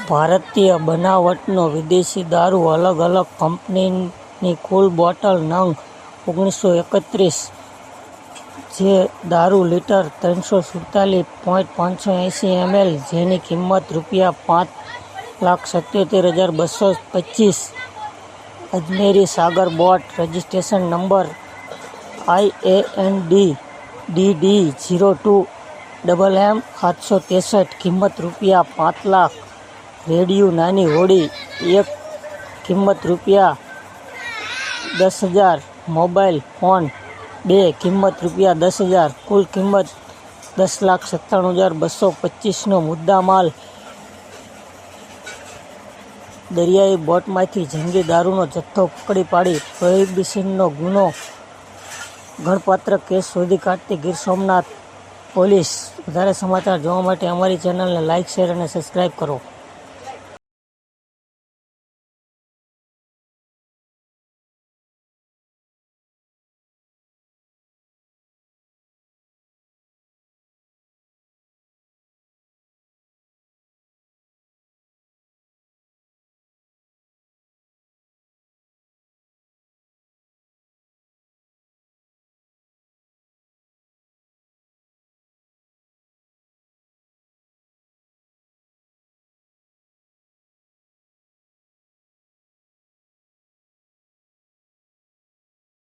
ભારતીય બનાવટનો વિદેશી દારૂ અલગ અલગ કંપનીની કુલ બોટલ નંગ 1931, જે દારૂ લીટર 347.580 ml, જેની કિંમત ₹5,77,225, Ajmeri Sagar boat, registration number IAND DD02MM 763, કિંમત ₹5,00,000, રેડિયો નાની હોડી 1, કિંમત ₹10,000, મોબાઈલ ફોન 2, કિંમત ₹10,000, કુલ કિંમત 10,97,225નો મુદ્દામાલ દરિયાઈ બોટમાંથી જંગી દારૂનો જથ્થો પકડી પાડી પ્રોહિબિશનનો ગુનો ગણપાત્ર કેસ શોધી કાઢતી ગીર સોમનાથ પોલીસ. વધારે સમાચાર જોવા માટે અમારી ચેનલને લાઇક, શેર અને સબસ્ક્રાઈબ કરો.